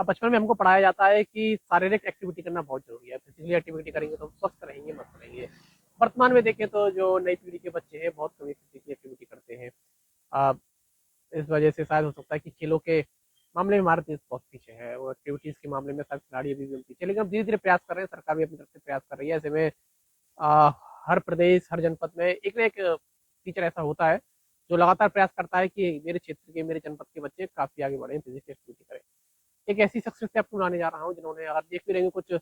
अब बचपन में हमको पढ़ाया जाता है कि शारीरिक एक्टिविटी करना बहुत जरूरी है, फिजिकली एक्टिविटी करेंगे तो हम स्वस्थ रहेंगे, मस्त रहेंगे। वर्तमान में देखें तो जो नई पीढ़ी के बच्चे हैं बहुत कम फिजिकली एक्टिविटी करते हैं। आ, इस वजह से शायद हो सकता है कि खेलों के मामले में हमारा देश बहुत पीछे है, और एक्टिविटीज के मामले में शायद खिलाड़ी अभी भी हम पीछे, लेकिन हम धीरे धीरे प्रयास कर रहे हैं, सरकार भी अपनी तरफ से प्रयास कर रही है। ऐसे में आ, हर प्रदेश, हर जनपद में एक ना एक टीचर ऐसा होता है जो लगातार प्रयास करता है कि मेरे क्षेत्र के, मेरे जनपद के बच्चे काफी आगे बढ़े, फिजिकल एक्टिविटी करें। एक ऐसी शख्सियत से आपको बुलाने जा रहा हूँ जिन्होंने, अगर देख भी रहेंगे कुछ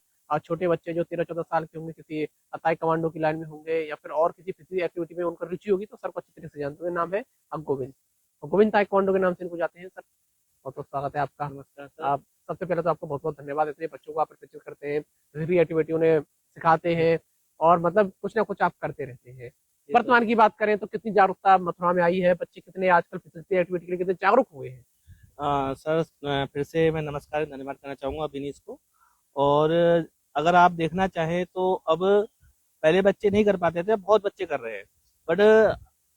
छोटे बच्चे जो 13-14 साल के होंगे, किसी ताई कमांडो की लाइन में होंगे या फिर और किसी फिजिकल एक्टिविटी में उनका रुचि होगी, तो सर को अच्छी तरह से जानते हैं। नाम है गोविंद। गोविंद ताई कमांडो के नाम से इनको जाते हैं सर। बहुत बहुत स्वागत है आपका। नमस्कार सर। आप सबसे पहले तो आपको बहुत बहुत धन्यवाद, इतने बच्चों को आप प्रशिक्षित करते हैं, फिजिकल एक्टिविटी उन्हें सिखाते हैं, और मतलब कुछ ना कुछ आप करते रहते हैं। वर्तमान की बात करें तो कितनी जागरूकता मथुरा में आई है, बच्चे कितने आजकल फिजिकल एक्टिविटी के लिए कितने जागरूक हुए हैं? सर, फिर से मैं नमस्कार धन्यवाद करना चाहूँगा बिनीश को। और अगर आप देखना चाहें तो अब पहले बच्चे नहीं कर पाते थे, अब बहुत बच्चे कर रहे हैं। बट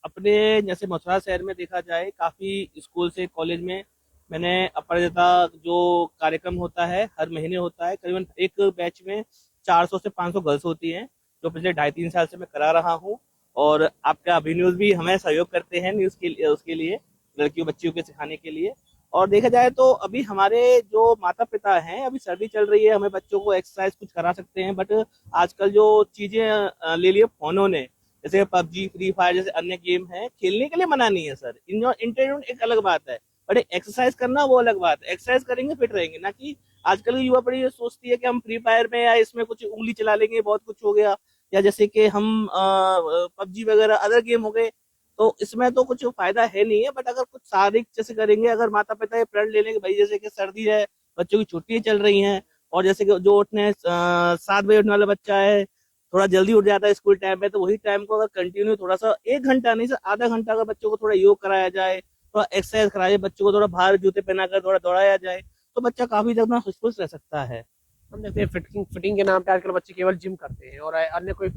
अपने जैसे मथुरा शहर में देखा जाए, काफ़ी स्कूल से कॉलेज में मैंने अपराजिता जो कार्यक्रम होता है हर महीने होता है, करीबन एक बैच में 400 से 500 गर्ल्स होती हैं, जो पिछले 2.5-3 साल से मैं करा रहा हूँ। और आपका अभी न्यूज़ भी हमें सहयोग करते हैं न्यूज़ के लिए, उसके लिए, लड़कियों बच्चियों के सिखाने के लिए। और देखा जाए तो अभी हमारे जो माता पिता हैं, अभी सर्दी चल रही है, हमें बच्चों को एक्सरसाइज कुछ करा सकते हैं, बट आजकल जो चीजें ले लिए फोनों ने, जैसे पबजी, फ्री फायर जैसे अन्य गेम है, खेलने के लिए मना नहीं है सर, इंटरटेनमेंट एक अलग बात है, बट एक्सरसाइज करना वो अलग बात है। एक्सरसाइज करेंगे फिट रहेंगे, ना कि आजकल की युवा पीढ़ी ये सोचती है कि हम फ्री फायर में या इसमें कुछ उंगली चला लेंगे, बहुत कुछ हो गया, या जैसे कि हम पबजी वगैरह अदर गेम हो गए, तो इसमें तो कुछ फायदा है नहीं है। बट अगर कुछ शारीरिक जैसे करेंगे, अगर माता पिता ये प्रण ले लेंगे भाई, जैसे कि सर्दी है, बच्चों की छुट्टियां चल रही हैं, और जैसे कि जो उठने 7 बजे उठने वाला बच्चा है, थोड़ा जल्दी उठ जाता है स्कूल टाइम में, तो वही टाइम को अगर कंटिन्यू थोड़ा सा 1 घंटा नहीं सर आधा घंटा अगर बच्चों को थोड़ा योग कराया जाए, थोड़ा एक्सरसाइज कराया जाए, बच्चों को थोड़ा बाहर जूते पहनाकर थोड़ा दौड़ाया जाए, तो बच्चा काफी ज्यादा खुश रह सकता है। हम देखते हैं फिटिंग फिटिंग के नाम पे आजकल बच्चे केवल जिम करते हैं और अन्य कोई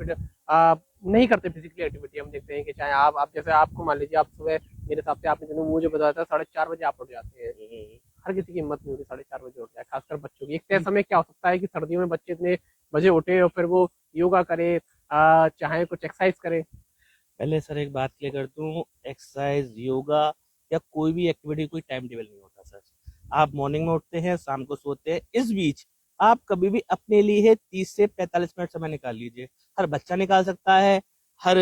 नहीं करते फिजिकली एक्टिविटी। हम देखते हैं कि चाहे आप जैसे आपको मान लीजिए, आप सुबह मेरे हिसाब से आपने जो मुझे बताया था 4:30 बजे आप उठ जाते हैं। हर किसी की हिम्मत नहीं होती 4:30 बजे उठ जाए, खासकर बच्चों की। एक तय समय क्या हो सकता है कि सर्दियों में बच्चे इतने बजे उठे और फिर वो योगा करे, चाहे कुछ एक्सरसाइज करे। पहले सर एक बात क्लियर कर दूं, एक्सरसाइज, योगा या कोई भी एक्टिविटी कोई टाइम टेबल नहीं होता सर। आप मॉर्निंग में उठते हैं, शाम को सोते हैं, इस बीच आप कभी भी अपने लिए 30 से 45 मिनट समय निकाल लीजिए। हर बच्चा निकाल सकता है, हर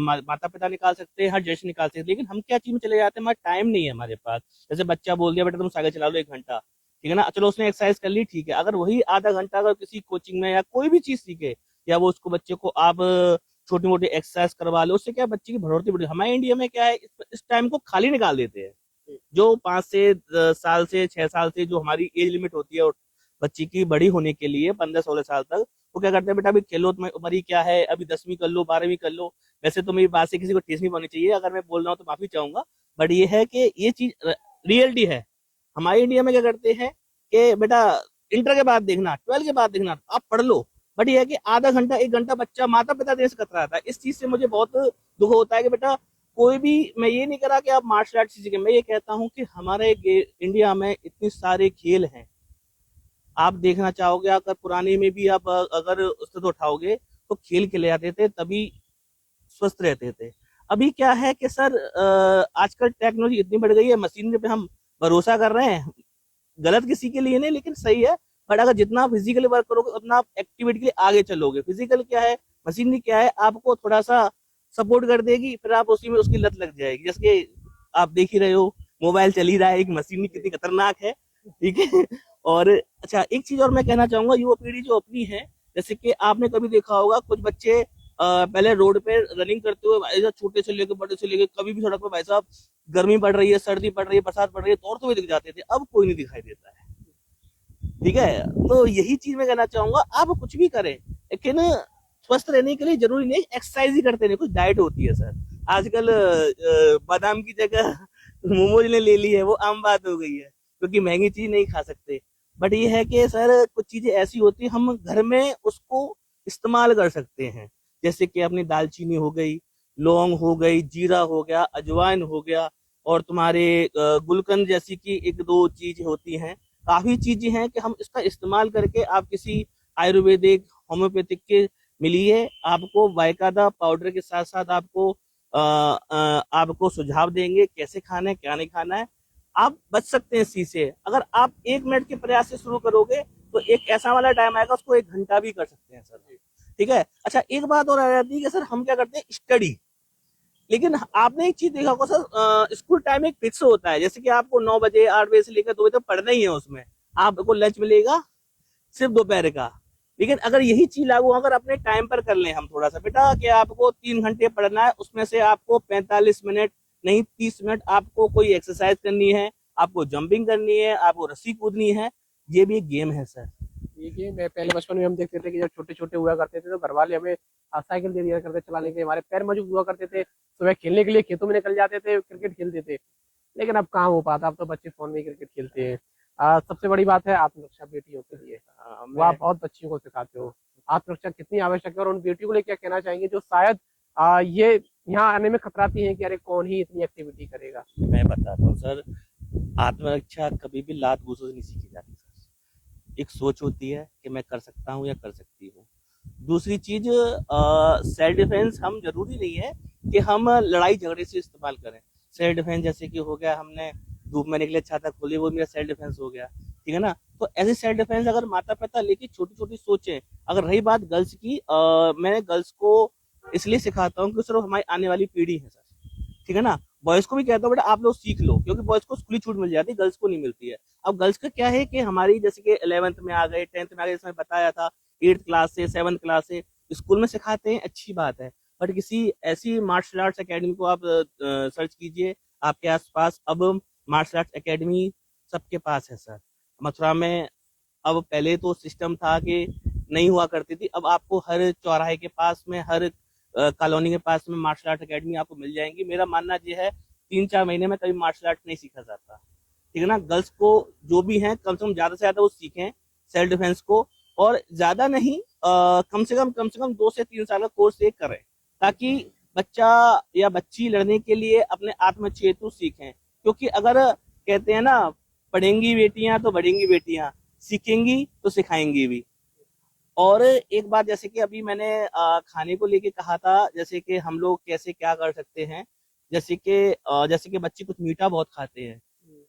माता पिता निकाल सकते हैं, हर ज्येष्ठ निकाल सकते हैं, लेकिन हम क्या चीज में चले जाते हैं, हमारा टाइम नहीं है हमारे पास। जैसे बच्चा बोल दिया बेटा तुम साइकिल चला लो 1 घंटा, ठीक है ना, चलो उसने एक्सरसाइज कर ली, ठीक है, अगर वही आधा घंटा अगर किसी कोचिंग में या कोई भी चीज सीखे, या वो उसको बच्चे को आप छोटी मोटी एक्सरसाइज करवा लो, उससे क्या बच्चे की बढ़ोतरी बढ़ी। हमारे इंडिया में क्या है, इस टाइम को खाली निकाल देते हैं। जो 5 से 10 साल से 6 साल से जो हमारी एज लिमिट होती है बच्ची की बड़ी होने के लिए, 15-16 साल तक, वो क्या करते हैं, बेटा अभी खेलो, तुम्हें उम्र ही क्या है, अभी 10वीं कर लो, 12वीं कर लो। वैसे तो मेरी बात से किसी को ठेस नहीं पानी चाहिए, अगर मैं बोल रहा हूँ तो माफी चाहूंगा, बट ये है कि ये चीज रियलिटी है। हमारे इंडिया में क्या करते हैं कि बेटा इंटर के बाद देखना, 12 के बाद देखना, आप पढ़ लो। बट ये है कि आधा घंटा 1 घंटा बच्चा माता पिता देने से कतराता है। इस चीज से मुझे बहुत दुख होता है कि बेटा कोई भी, मैं ये नहीं करा कि आप मार्शल आर्ट सीखे, मैं ये कहता हूँ कि हमारे इंडिया में इतने सारे खेल हैं। आप देखना चाहोगे, अगर पुराने में भी आप अगर उससे तो उठाओगे, तो खेल खेले जाते थे, तभी स्वस्थ रहते थे। अभी क्या है कि सर आजकल टेक्नोलॉजी इतनी बढ़ गई है, मशीन पे हम भरोसा कर रहे हैं, गलत किसी के लिए नहीं लेकिन सही है। बट अगर जितना फिजिकली वर्क करोगे उतना आप एक्टिविटी के लिए आगे चलोगे। फिजिकल क्या है, मशीनरी क्या है, आपको थोड़ा सा सपोर्ट कर देगी, फिर आप उसी में उसकी लत लग जाएगी। जैसे कि आप देख ही रहे हो, मोबाइल चल ही रहा है, एक मशीनरी कितनी खतरनाक है, ठीक है। और अच्छा, एक चीज और मैं कहना चाहूंगा, युवा पीढ़ी जो अपनी है, जैसे कि आपने कभी देखा होगा कुछ बच्चे पहले रोड पे रनिंग करते हुए भाई साहब, छोटे से लेकर बड़े से लेकर, कभी भी सड़क पर भाई साहब गर्मी पड़ रही है, सर्दी पड़ रही है, बरसात पड़ रही है, दौड़ते हुए दिख जाते थे। अब कोई नहीं दिखाई देता है, ठीक है। तो यही चीज मैं कहना चाहूंगा, आप कुछ भी करें, लेकिन स्वस्थ रहने के लिए जरूरी नहीं एक्सरसाइज ही करते नहीं, कुछ डाइट होती है सर। आजकल बादाम की जगह मोमोज ने ले ली है, वो आम बात हो गई है, क्योंकि महंगी चीज नहीं खा सकते। बट ये है कि सर कुछ चीजें ऐसी होती है, हम घर में उसको इस्तेमाल कर सकते हैं। जैसे कि अपनी दालचीनी हो गई, लौंग हो गई, जीरा हो गया, अजवाइन हो गया, और तुम्हारे गुलकंद जैसी की 1-2 चीज होती हैं, काफी चीजें हैं कि हम इसका इस्तेमाल करके आप किसी आयुर्वेदिक होम्योपैथिक के मिलिए, आपको बाकायदा पाउडर के साथ साथ आपको सुझाव देंगे कैसे खाना है क्या नहीं खाना है। आप बच सकते हैं इसी से। अगर आप 1 मिनट के प्रयास से शुरू करोगे तो एक ऐसा वाला टाइम आएगा उसको 1 घंटा भी कर सकते हैं सर। ठीक है। अच्छा, एक बात और आ जाती है कि सर हम क्या करते हैं, स्टडी। लेकिन आपने एक चीज देखा होगा सर, स्कूल टाइम एक फिक्स होता है, जैसे कि आपको 9 बजे 8 बजे से लेकर 2 बजे तक पढ़ना ही है, उसमें आपको लंच मिलेगा सिर्फ दोपहर का। लेकिन अगर यही चीज लागू अगर अपने टाइम पर कर लें हम थोड़ा सा बेटा, कि आपको 3 घंटे पढ़ना है, उसमें से आपको 45 मिनट नहीं 30 मिनट आपको कोई एक्सरसाइज करनी है, आपको जंपिंग करनी है, आपको रस्सी कूदनी है, ये भी एक गेम है सर। ये गेम है। पहले बचपन में हम देखते थे कि जब छोटे छोटे हुआ करते थे तो घर वाले हमें साइकिल दे दिया करते चलाने के लिए, हमारे पैर मजबूत हुआ करते थे, सुबह खेलने के लिए खेतों में निकल जाते थे, क्रिकेट खेलते थे। लेकिन अब कहाँ हो पाता, अब तो बच्चे फोन में ही क्रिकेट खेलते हैं। सबसे बड़ी बात है आत्मरक्षा बेटियों के लिए, वो आप बहुत बच्चियों को सिखाते हो। आत्मरक्षा कितनी आवश्यक है और उन बेटियों को लिए क्या कहना चाहेंगे जो शायद ये यहाँ आने में खतराती हैं कि अरे कौन ही इतनी एक्टिविटी करेगा। मैं बताता हूँ सर, आत्मरक्षा कभी भी लात घूसों से नहीं सीखी जाती सर। एक सोच होती है कि मैं कर सकता हूँ या कर सकती हूँ। दूसरी चीज, सेल्फ डिफेंस हम जरूरी नहीं है कि हम लड़ाई झगड़े से इस्तेमाल करें। सेल्फ डिफेंस जैसे कि हो गया, हमने धूप में निकले छाता खोली, वो मेरा सेल्फ डिफेंस हो गया। ठीक है ना। तो ऐसे सेल्फ डिफेंस अगर माता पिता लेके छोटी छोटी सोचें। अगर रही बात गर्ल्स की, मैं गर्ल्स को इसलिए सिखाता हूँ कि सिर्फ हमारी आने वाली पीढ़ी है सर। ठीक है ना। बॉयज को भी कहता हूँ बेटा आप लोग सीख लो, क्योंकि बॉयज को खुली छूट मिल जाती है, गर्ल्स को नहीं मिलती है। अब गर्ल्स का क्या है कि हमारी जैसे कि 11th में आ गए, 10th में आ गए, जैसे बताया था 8th क्लास से 7th क्लास से स्कूल में सिखाते हैं, अच्छी बात है। बट किसी ऐसी मार्शल आर्ट्स एकेडमी को आप सर्च कीजिए आपके आसपास। अब मार्शल आर्ट्स एकेडमी सबके पास है सर। मथुरा में अब पहले तो सिस्टम था कि नहीं हुआ करती थी, अब आपको हर चौराहे के पास में, हर कॉलोनी के पास में मार्शल आर्ट एकेडमी आपको मिल जाएंगी। मेरा मानना यह है 3-4 महीने में कभी मार्शल आर्ट नहीं सीखा जाता। ठीक है ना। गर्ल्स को जो भी है कम से कम ज्यादा से ज्यादा वो सीखें सेल्फ डिफेंस को, और ज्यादा नहीं, कम से कम 2 से 3 साल का कोर्स एक करें, ताकि बच्चा या बच्ची लड़ने के लिए अपने आत्मचेतु सीखें। क्योंकि अगर कहते हैं ना, पढ़ेंगी बेटियां तो बढ़ेंगी बेटियां, सीखेंगी तो सिखाएंगी भी। और एक बात, जैसे कि अभी मैंने खाने को लेके कहा था, जैसे कि हम लोग कैसे क्या कर सकते हैं। जैसे कि बच्चे कुछ मीठा बहुत खाते हैं,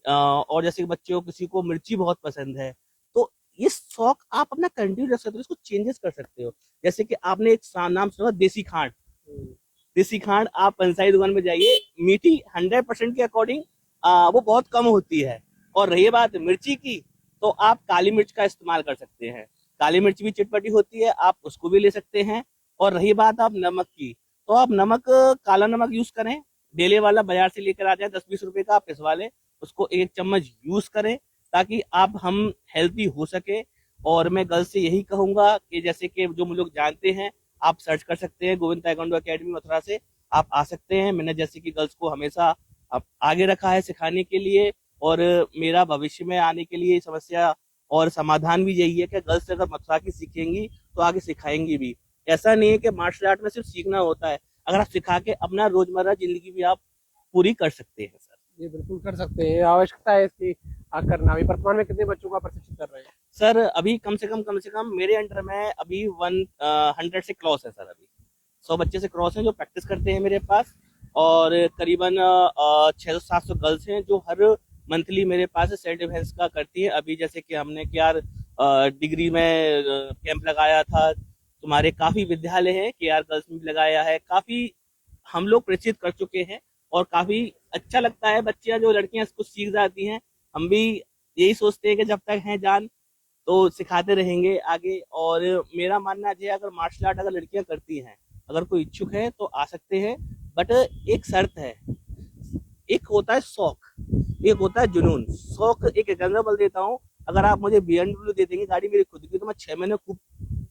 और जैसे कि बच्चे को किसी को मिर्ची बहुत पसंद है, तो ये शौक आप अपना कंटिन्यू रख सकते हो, इसको चेंजेस कर सकते हो। जैसे कि आपने एक नाम सुना, देसी खांड। देसी खांड आप पंसारी दुकान में जाइए, मीठी 100% के अकॉर्डिंग वो बहुत कम होती है। और रही बात मिर्ची की, तो आप काली मिर्च का इस्तेमाल कर सकते हैं। काली मिर्च भी चटपटी होती है, आप उसको भी ले सकते हैं। और रही बात आप नमक की, तो आप नमक, काला नमक यूज करें, डेले वाला बाजार से लेकर आ जाए 10-20 रुपए का, पिसवा ले, उसको 1 चम्मच यूज करें, ताकि आप हम हेल्थी हो सके। और मैं गर्ल्स से यही कहूंगा कि जैसे कि जो हम लोग जानते हैं, आप सर्च कर सकते हैं गोविंद ताइक्वांडो एकेडमी मथुरा से, आप आ सकते हैं। मैंने जैसे कि गर्ल्स को हमेशा आगे रखा है सिखाने के लिए, और मेरा भविष्य में आने के लिए समस्या और समाधान भी यही है कि गर्ल्स अगर मथुरा की सीखेंगी तो आगे सिखाएंगी भी। ऐसा नहीं है कि मार्शल आर्ट में सिर्फ सीखना होता है, अगर आप सिखा के अपना रोजमर्रा जिंदगी भी आप पूरी कर सकते हैं सर। ये बिल्कुल कर सकते हैं, आवश्यकता है इसकी करना भी। वर्तमान में कितने बच्चों का प्रशिक्षित कर रहे हैं? सर अभी कम से कम मेरे अंडर में अभी 100 से क्रॉस है सर। अभी 100 बच्चे से क्रॉस हैं जो प्रैक्टिस करते हैं मेरे पास। और करीबन 600-700 गर्ल्स हैं जो हर मंथली मेरे पास सेल्फ डिफेंस का करती है। अभी जैसे कि हमने क्या डिग्री में कैंप लगाया था, तुम्हारे काफी विद्यालय हैं कि यार गर्ल्स में भी लगाया है, काफी हम लोग प्रेरित कर चुके हैं। और काफी अच्छा लगता है, बच्चियां जो लड़कियां इसको सीख जाती हैं। हम भी यही सोचते हैं कि जब तक है जान तो सिखाते रहेंगे आगे। और मेरा मानना है अगर मार्शल आर्ट अगर लड़कियां करती हैं, अगर कोई इच्छुक है तो आ सकते हैं। बट एक शर्त है, एक होता है शौक, एक होता है जुनून। शौक एक एग्जाम्पल देता हूँ, अगर आप मुझे BMW दे देंगे गाड़ी मेरी खुद की, तो मैं 6 महीने खूब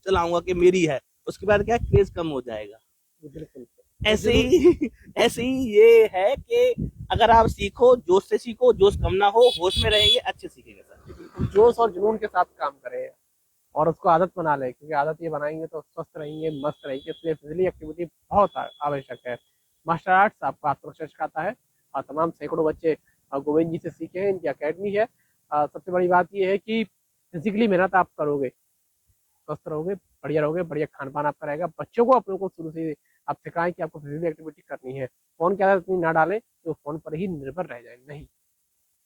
चलाऊंगा कि मेरी है, उसके बाद क्या क्रेज कम हो जाएगा। बिल्कुल। ऐसे ही ऐसे ही ये है कि अगर आप सीखो, जोश से सीखो, जोश कम ना हो, होश में रहेंगे, अच्छे सीखेंगे सर। बिल्कुल जोश और जुनून के साथ काम करें और उसको आदत बना लें, क्योंकि आदत ये बनाएंगे तो स्वस्थ रहेंगे, मस्त रहेंगे। इसलिए फिजिकली एक्टिविटी बहुत आवश्यक है। मार्शल आर्ट्स आपको आत्मरक्षा सिखाता है और तमाम सैकड़ों बच्चे गोविंद जी से सीखे हैं, इनकी अकेडमी है। सबसे बड़ी बात ये है कि फिजिकली मेहनत आप करोगे, स्वस्थ रहोगे, बढ़िया रहोगे, बढ़िया खान पान आपका रहेगा। बच्चों को अपनों को शुरू से आप सिखाएं कि आपको फिजिकल एक्टिविटी करनी है। फोन की आदत इतनी ना डालें तो फोन पर ही निर्भर रह जाए। नहीं,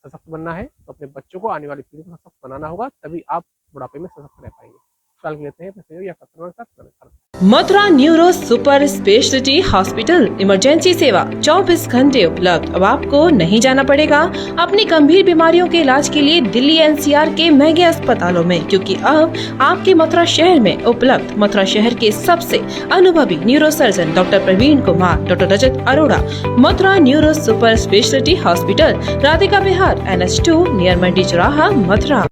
सशक्त बनना है तो अपने बच्चों को, आने वाली पीढ़ी को सशक्त बनाना होगा, तभी आप बुढ़ापे में सशक्त रह पाएंगे। सवाल लेते हैं या कस्टमर के साथ। Mathura neuro super speciality hospital emergency सेवा 24 घंटे उपलब्ध। अब आपको नहीं जाना पड़ेगा अपनी गंभीर बीमारियों के इलाज के लिए दिल्ली एनसीआर के महंगे अस्पतालों में, क्योंकि अब आपके मथुरा शहर में उपलब्ध मथुरा शहर के सबसे अनुभवी neuro surgeon doctor Praveen Kumar, doctor Rajat Arora. Mathura neuro super speciality hospital, Radhika Vihar, NH2 near Mandi Chauraha, Mathura.